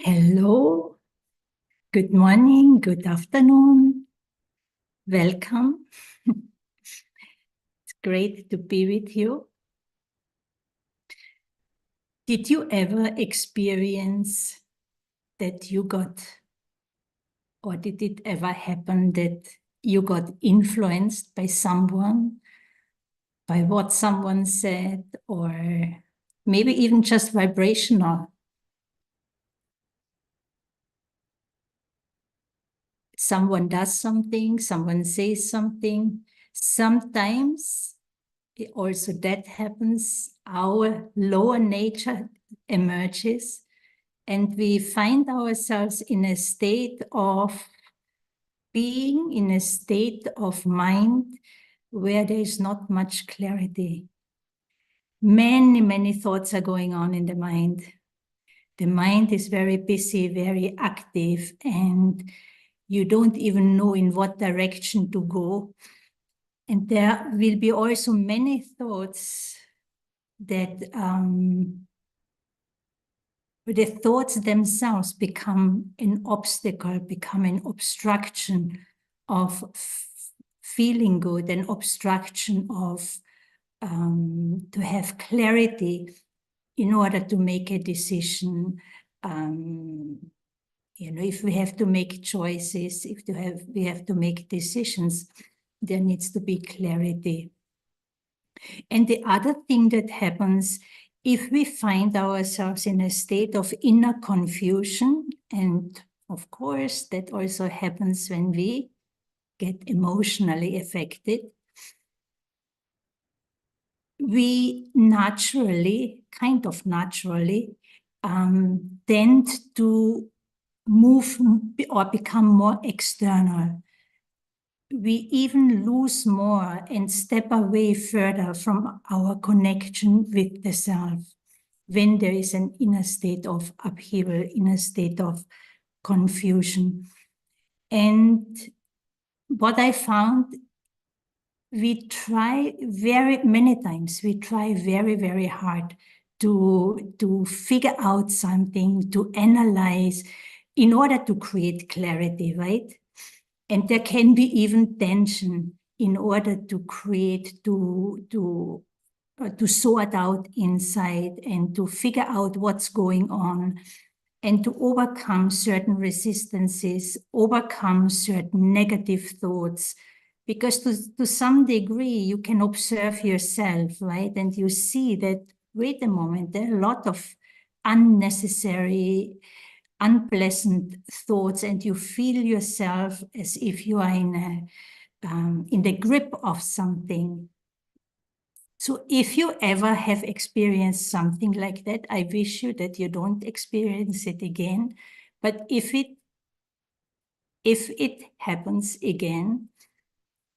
Hello, good morning, good afternoon, welcome. It's great to be with you. Did you ever experience that you got, or did it ever happen that you got influenced by someone, by what someone said, or maybe even just vibrational? Someone does something, someone says something. Sometimes also that happens, our lower nature emerges, and we find ourselves in a state of being, in a state of mind where there is not much clarity. Many thoughts are going on in the mind. The mind is very busy, very active, and you don't even know in what direction to go. And there will be also many thoughts that the thoughts themselves become an obstacle, become an obstruction of feeling good, an obstruction of to have clarity in order to make a decision. If we have to make choices, we have to make decisions, there needs to be clarity. And the other thing that happens, if we find ourselves in a state of inner confusion, and of course that also happens when we get emotionally affected, we naturally, kind of naturally, tend to move or become more external. We even lose more and step away further from our connection with the self when there is an inner state of upheaval, inner state of confusion. And what I found, we try many times very hard to figure out something, to analyze in order to create clarity, right? And there can be even tension in order to create, to sort out inside and to figure out what's going on and to overcome certain resistances, overcome certain negative thoughts. Because to some degree, you can observe yourself, right? And you see that, wait a moment, there are a lot of unnecessary, unpleasant thoughts, and you feel yourself as if you are in the grip of something. So if you ever have experienced something like that, I wish you that you don't experience it again. But if it happens again,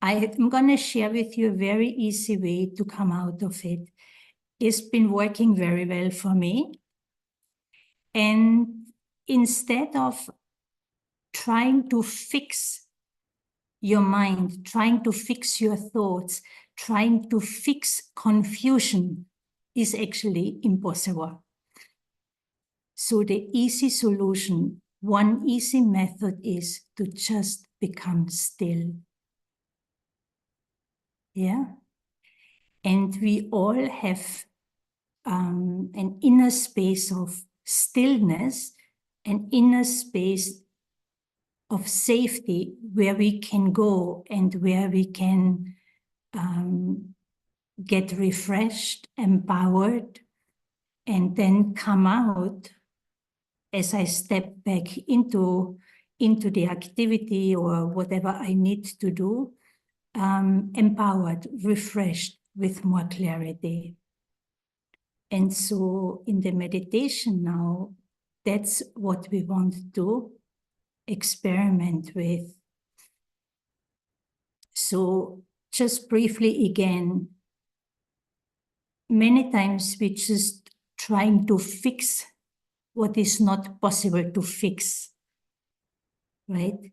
I'm going to share with you a very easy way to come out of it. It's been working very well for me. And instead of trying to fix your mind, trying to fix your thoughts, trying to fix confusion is actually impossible. So the easy solution, one easy method is to just become still. Yeah. And we all have an inner space of stillness, an inner space of safety where we can go and where we can get refreshed, empowered, and then come out as I step back into the activity or whatever I need to do, empowered, refreshed, with more clarity. And so in the meditation now, that's what we want to experiment with. So just briefly again, many times we just trying to fix what is not possible to fix, right?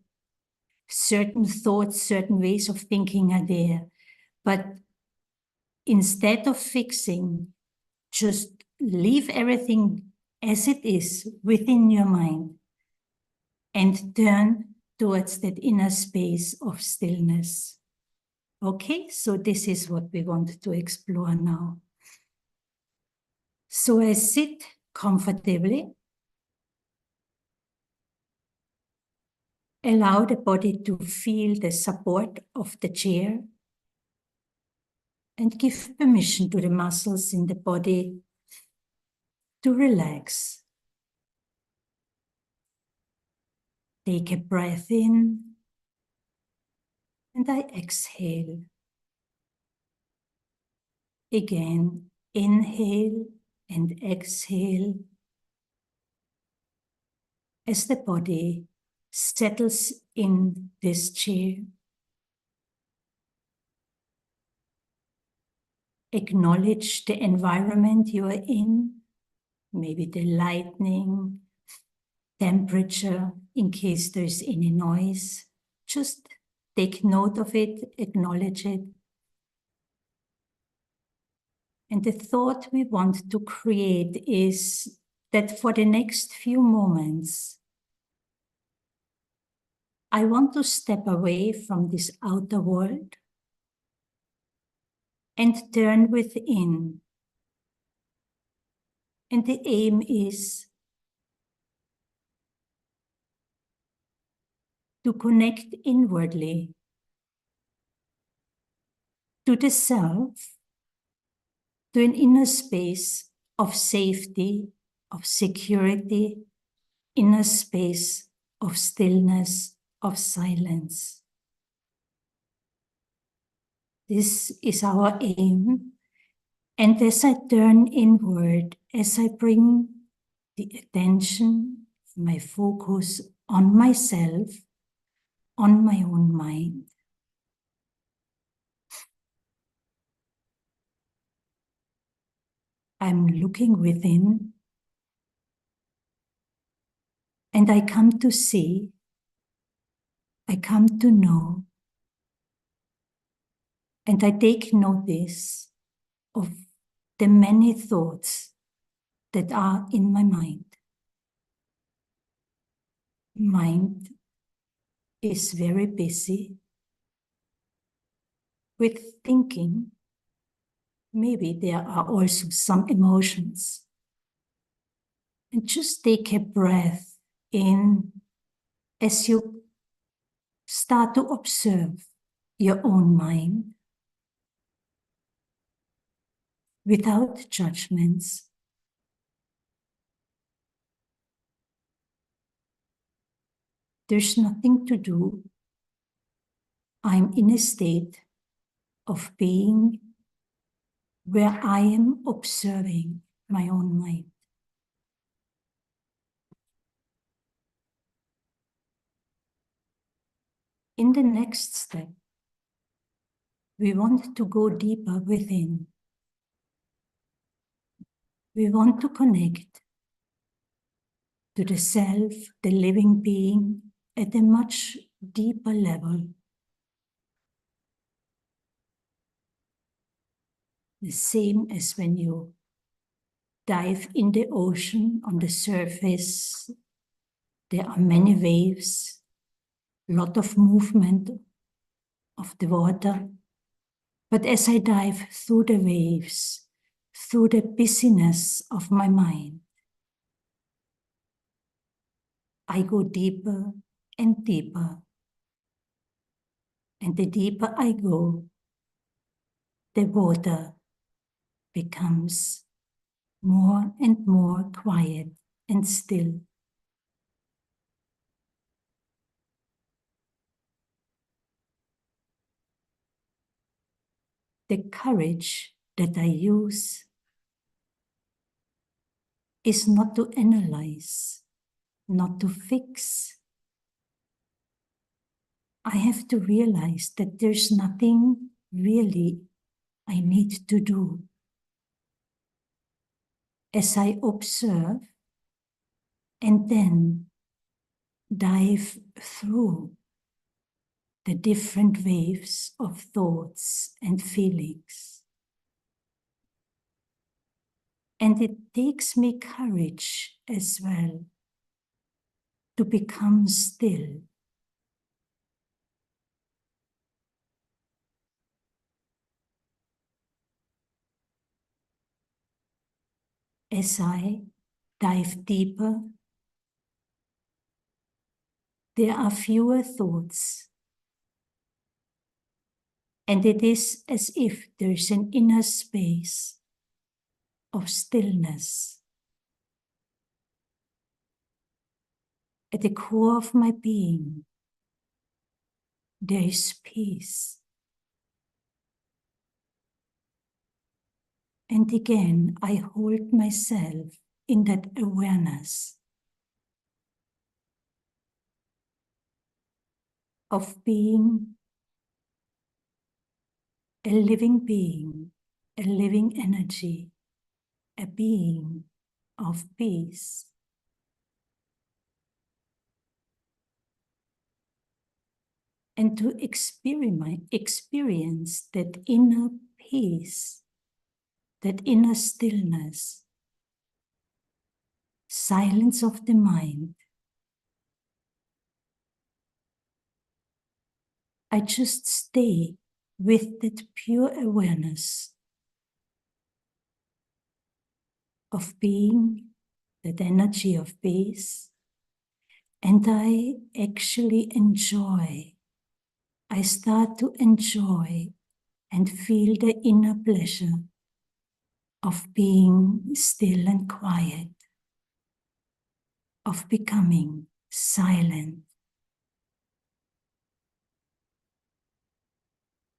Certain thoughts, certain ways of thinking are there. But instead of fixing, just leave everything as it is within your mind and turn towards that inner space of stillness. Okay, so this is what we want to explore now. So I sit comfortably. Allow the body to feel the support of the chair and give permission to the muscles in the body to relax. Take a breath in and I exhale. Again, inhale and exhale as the body settles in this chair. Acknowledge the environment you are in, maybe the lighting, temperature, in case there's any noise. Just take note of it, acknowledge it. And the thought we want to create is that for the next few moments, I want to step away from this outer world and turn within. And the aim is to connect inwardly to the self, to an inner space of safety, of security, inner space of stillness, of silence. This is our aim. And as I turn inward, as I bring the attention, my focus on myself, on my own mind, I'm looking within and I come to see, I come to know, and I take notice of the many thoughts that are in my mind. Mind is very busy with thinking. Maybe there are also some emotions. And just take a breath in as you start to observe your own mind without judgments. There's nothing to do. I'm in a state of being where I am observing my own mind. In the next step, we want to go deeper within. We want to connect to the self, the living being, at a much deeper level. The same as when you dive in the ocean. On the surface, there are many waves, a lot of movement of the water. But as I dive through the waves, through the busyness of my mind, I go deeper and deeper. And the deeper I go, the water becomes more and more quiet and still. The courage that I use is not to analyze, not to fix. I have to realize that there's nothing really I need to do. As I observe and then dive through the different waves of thoughts and feelings. And it takes me courage as well to become still. As I dive deeper, there are fewer thoughts. And it is as if there is an inner space of stillness. At the core of my being, there is peace. And again, I hold myself in that awareness of being a living energy, a being of peace. And to experience that inner peace, that inner stillness, silence of the mind, I just stay with that pure awareness of being, that energy of peace, and I actually enjoy. I start to enjoy and feel the inner pleasure of being still and quiet, of becoming silent.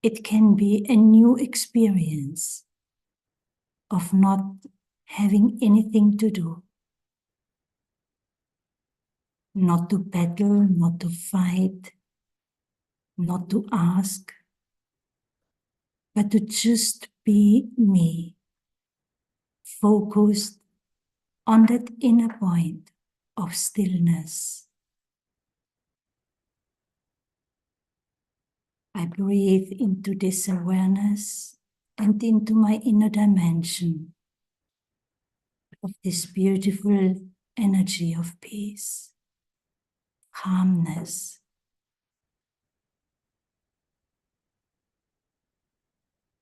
It can be a new experience of not having anything to do, not to battle, not to fight, not to ask, but to just be me, focused on that inner point of stillness. I breathe into this awareness and into my inner dimension of this beautiful energy of peace, calmness.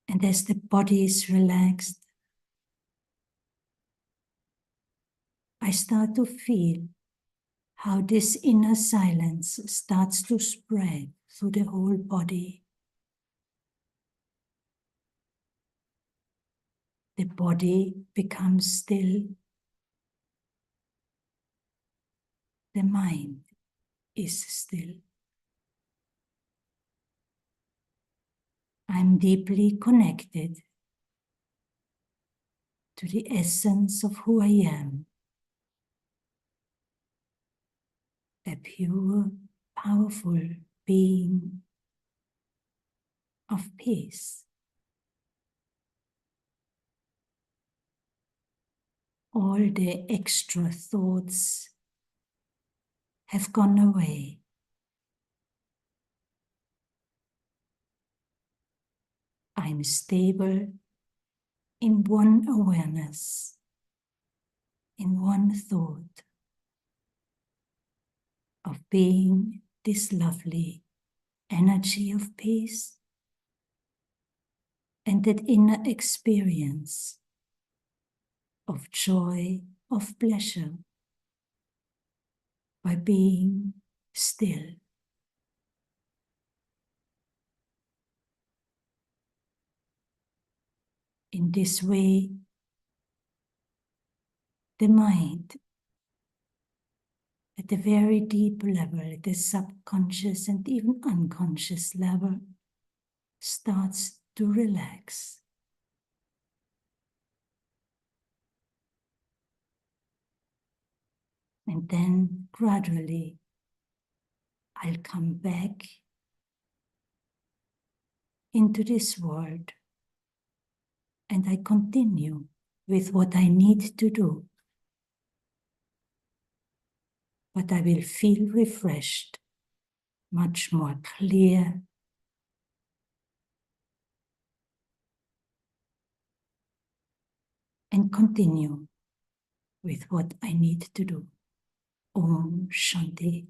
And as the body is relaxed, I start to feel how this inner silence starts to spread through the whole body. The body becomes still. The mind is still. I'm deeply connected to the essence of who I am. A pure, powerful being of peace. All the extra thoughts have gone away. I'm stable in one awareness, in one thought of being this lovely energy of peace and that inner experience of joy, of pleasure by being still. In this way, the mind, at a very deep level, at the subconscious and even unconscious level, starts to relax. And then gradually, I'll come back into this world and I continue with what I need to do. But I will feel refreshed, much more clear, and continue with what I need to do. Om Shanti.